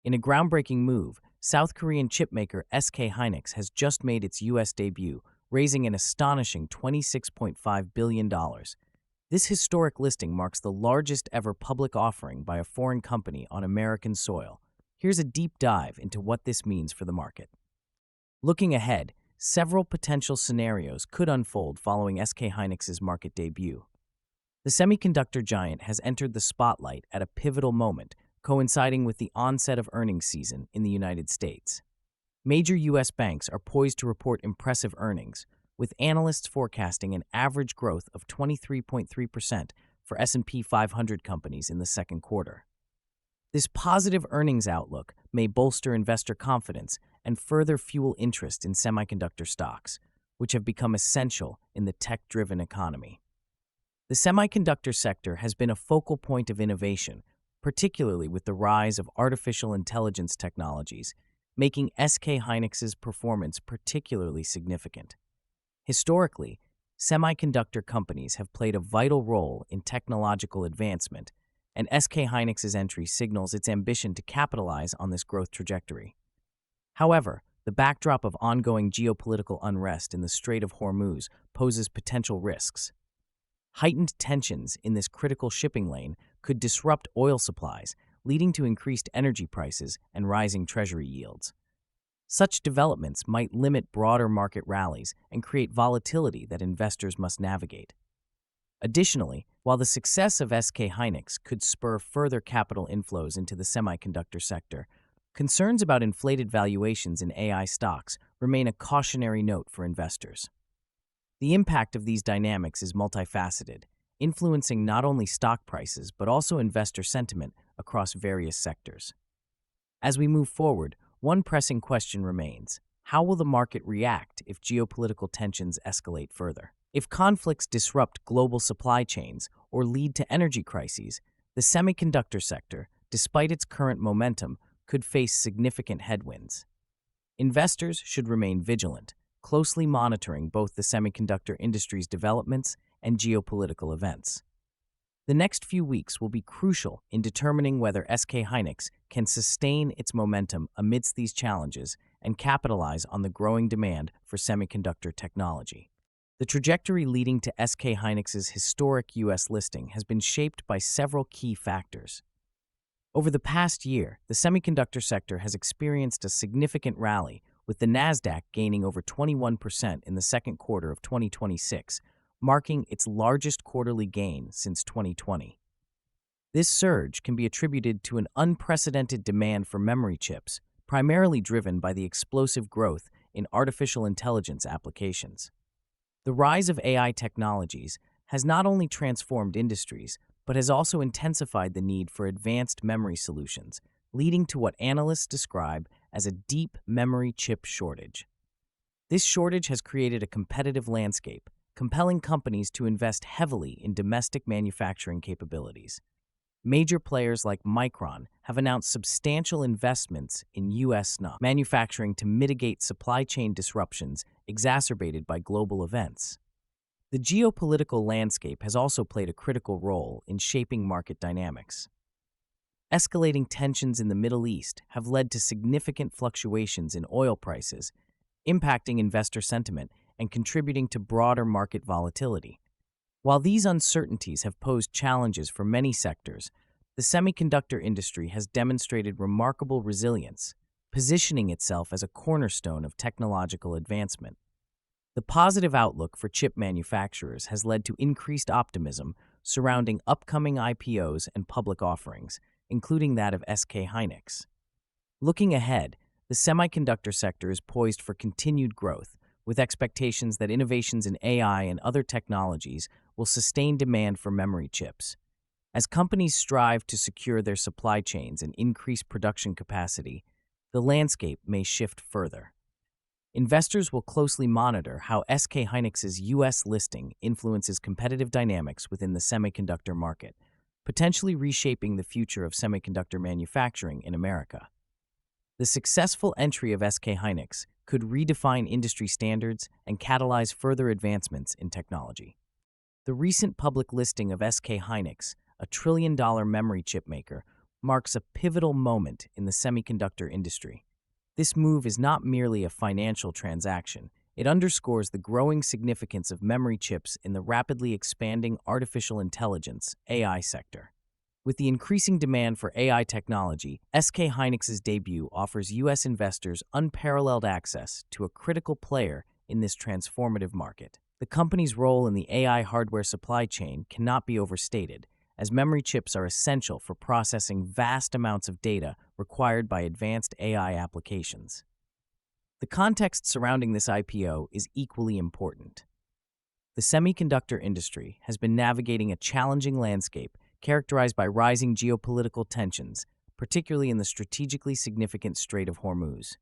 In a groundbreaking move, South Korean chipmaker SK Hynix has just made its U.S. debut, raising an astonishing $26.5 billion. This historic listing marks the largest ever public offering by a foreign company on American soil. Here's a deep dive into what this means for the market. Looking ahead, several potential scenarios could unfold following SK Hynix's market debut. The semiconductor giant has entered the spotlight at a pivotal moment, coinciding with the onset of earnings season in the United States. Major U.S. banks are poised to report impressive earnings, with analysts forecasting an average growth of 23.3% for S&P 500 companies in the second quarter. This positive earnings outlook may bolster investor confidence and further fuel interest in semiconductor stocks, which have become essential in the tech-driven economy. The semiconductor sector has been a focal point of innovation, particularly with the rise of artificial intelligence technologies, making SK Hynix's performance particularly significant. Historically, semiconductor companies have played a vital role in technological advancement, and SK Hynix's entry signals its ambition to capitalize on this growth trajectory. However, the backdrop of ongoing geopolitical unrest in the Strait of Hormuz poses potential risks. Heightened tensions in this critical shipping lane could disrupt oil supplies, leading to increased energy prices and rising treasury yields. Such developments might limit broader market rallies and create volatility that investors must navigate. Additionally, while the success of SK Hynix could spur further capital inflows into the semiconductor sector, concerns about inflated valuations in AI stocks remain a cautionary note for investors. The impact of these dynamics is multifaceted, influencing not only stock prices but also investor sentiment across various sectors. As we move forward, one pressing question remains: how will the market react if geopolitical tensions escalate further? If conflicts disrupt global supply chains or lead to energy crises, the semiconductor sector, despite its current momentum, could face significant headwinds. Investors should remain vigilant, closely monitoring both the semiconductor industry's developments and geopolitical events. The next few weeks will be crucial in determining whether SK Hynix can sustain its momentum amidst these challenges and capitalize on the growing demand for semiconductor technology. The trajectory leading to SK Hynix's historic U.S. listing has been shaped by several key factors. Over the past year, the semiconductor sector has experienced a significant rally, with the Nasdaq gaining over 21% in the second quarter of 2026, marking its largest quarterly gain since 2020. This surge can be attributed to an unprecedented demand for memory chips, primarily driven by the explosive growth in artificial intelligence applications. The rise of AI technologies has not only transformed industries, but has also intensified the need for advanced memory solutions, leading to what analysts describe as a deep memory chip shortage. This shortage has created a competitive landscape, compelling companies to invest heavily in domestic manufacturing capabilities. Major players like Micron have announced substantial investments in U.S. manufacturing to mitigate supply chain disruptions exacerbated by global events. The geopolitical landscape has also played a critical role in shaping market dynamics. Escalating tensions in the Middle East have led to significant fluctuations in oil prices, impacting investor sentiment and contributing to broader market volatility. While these uncertainties have posed challenges for many sectors, the semiconductor industry has demonstrated remarkable resilience, positioning itself as a cornerstone of technological advancement. The positive outlook for chip manufacturers has led to increased optimism surrounding upcoming IPOs and public offerings, including that of SK Hynix. Looking ahead, the semiconductor sector is poised for continued growth, with expectations that innovations in AI and other technologies will sustain demand for memory chips. As companies strive to secure their supply chains and increase production capacity, the landscape may shift further. Investors will closely monitor how SK Hynix's U.S. listing influences competitive dynamics within the semiconductor market, potentially reshaping the future of semiconductor manufacturing in America. The successful entry of SK Hynix could redefine industry standards and catalyze further advancements in technology. The recent public listing of SK Hynix, a trillion-dollar memory chip maker, marks a pivotal moment in the semiconductor industry. This move is not merely a financial transaction, it underscores the growing significance of memory chips in the rapidly expanding artificial intelligence (AI) sector. With the increasing demand for AI technology, SK Hynix's debut offers U.S. investors unparalleled access to a critical player in this transformative market. The company's role in the AI hardware supply chain cannot be overstated, as memory chips are essential for processing vast amounts of data required by advanced AI applications. The context surrounding this IPO is equally important. The semiconductor industry has been navigating a challenging landscape characterized by rising geopolitical tensions, particularly in the strategically significant Strait of Hormuz.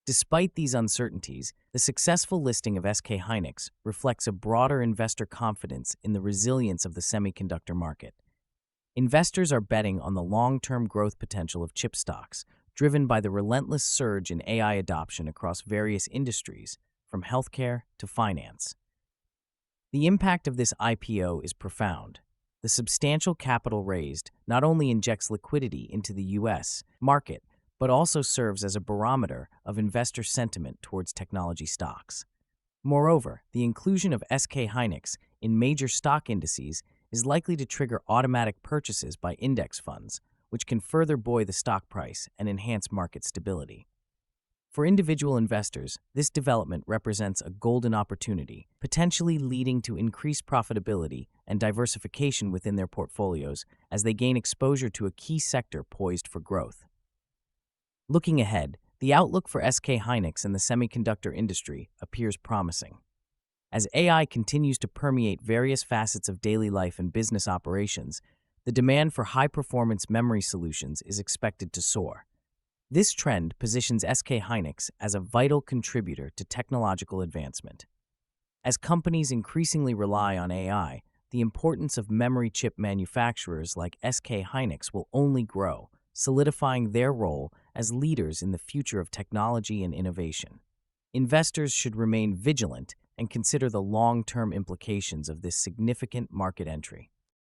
Despite these uncertainties, the successful listing of SK Hynix reflects a broader investor confidence in the resilience of the semiconductor market. Investors are betting on the long-term growth potential of chip stocks, driven by the relentless surge in AI adoption across various industries, from healthcare to finance. The impact of this IPO is profound. The substantial capital raised not only injects liquidity into the U.S. market, but also serves as a barometer of investor sentiment towards technology stocks. Moreover, the inclusion of SK Hynix in major stock indices is likely to trigger automatic purchases by index funds, which can further buoy the stock price and enhance market stability. For individual investors, this development represents a golden opportunity, potentially leading to increased profitability and diversification within their portfolios as they gain exposure to a key sector poised for growth. Looking ahead, the outlook for SK Hynix and the semiconductor industry appears promising. As AI continues to permeate various facets of daily life and business operations, the demand for high-performance memory solutions is expected to soar. This trend positions SK Hynix as a vital contributor to technological advancement. As companies increasingly rely on AI, the importance of memory chip manufacturers like SK Hynix will only grow, solidifying their role as leaders in the future of technology and innovation. Investors should remain vigilant and consider the long-term implications of this significant market entry.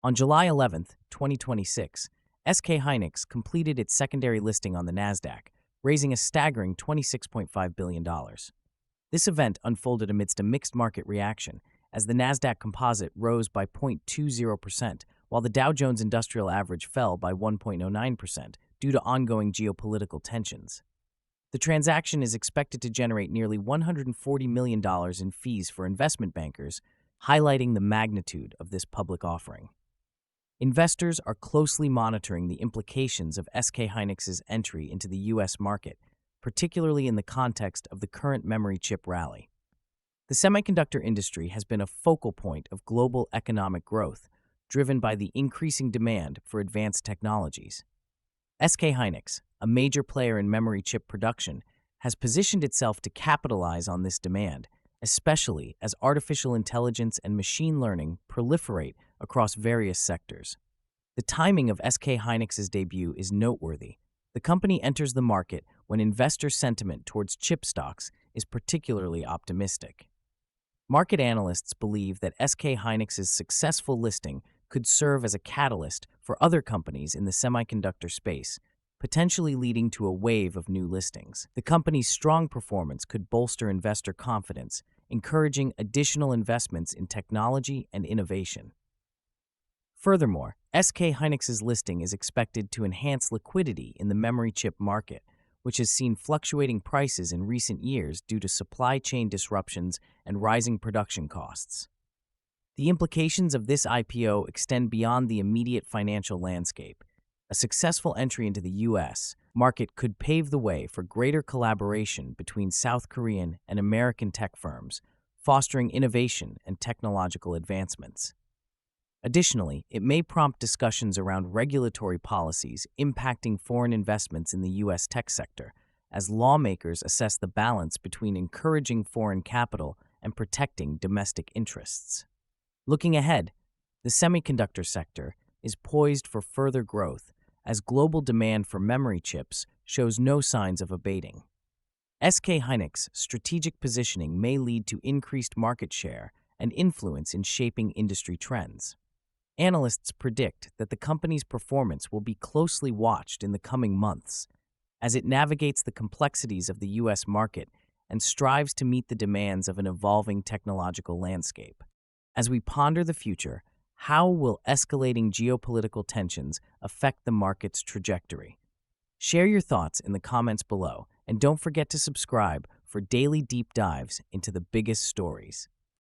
On July 11, 2026, SK Hynix completed its secondary listing on the Nasdaq, raising a staggering $26.5 billion. This event unfolded amidst a mixed market reaction, as the Nasdaq Composite rose by 0.20%, while the Dow Jones Industrial Average fell by 1.09% due to ongoing geopolitical tensions. The transaction is expected to generate nearly $140 million in fees for investment bankers, highlighting the magnitude of this public offering. Investors are closely monitoring the implications of SK Hynix's entry into the U.S. market, particularly in the context of the current memory chip rally. The semiconductor industry has been a focal point of global economic growth, driven by the increasing demand for advanced technologies. SK Hynix, a major player in memory chip production, has positioned itself to capitalize on this demand, especially as artificial intelligence and machine learning proliferate across various sectors. The timing of SK Hynix's debut is noteworthy. The company enters the market when investor sentiment towards chip stocks is particularly optimistic. Market analysts believe that SK Hynix's successful listing could serve as a catalyst for other companies in the semiconductor space, potentially leading to a wave of new listings. The company's strong performance could bolster investor confidence, encouraging additional investments in technology and innovation. Furthermore, SK Hynix's listing is expected to enhance liquidity in the memory chip market, which has seen fluctuating prices in recent years due to supply chain disruptions and rising production costs. The implications of this IPO extend beyond the immediate financial landscape. A successful entry into the U.S. market could pave the way for greater collaboration between South Korean and American tech firms, fostering innovation and technological advancements. Additionally, it may prompt discussions around regulatory policies impacting foreign investments in the U.S. tech sector, as lawmakers assess the balance between encouraging foreign capital and protecting domestic interests. Looking ahead, the semiconductor sector is poised for further growth as global demand for memory chips shows no signs of abating. SK Hynix's strategic positioning may lead to increased market share and influence in shaping industry trends. Analysts predict that the company's performance will be closely watched in the coming months as it navigates the complexities of the U.S. market and strives to meet the demands of an evolving technological landscape. As we ponder the future, how will escalating geopolitical tensions affect the market's trajectory? Share your thoughts in the comments below, and don't forget to subscribe for daily deep dives into the biggest stories.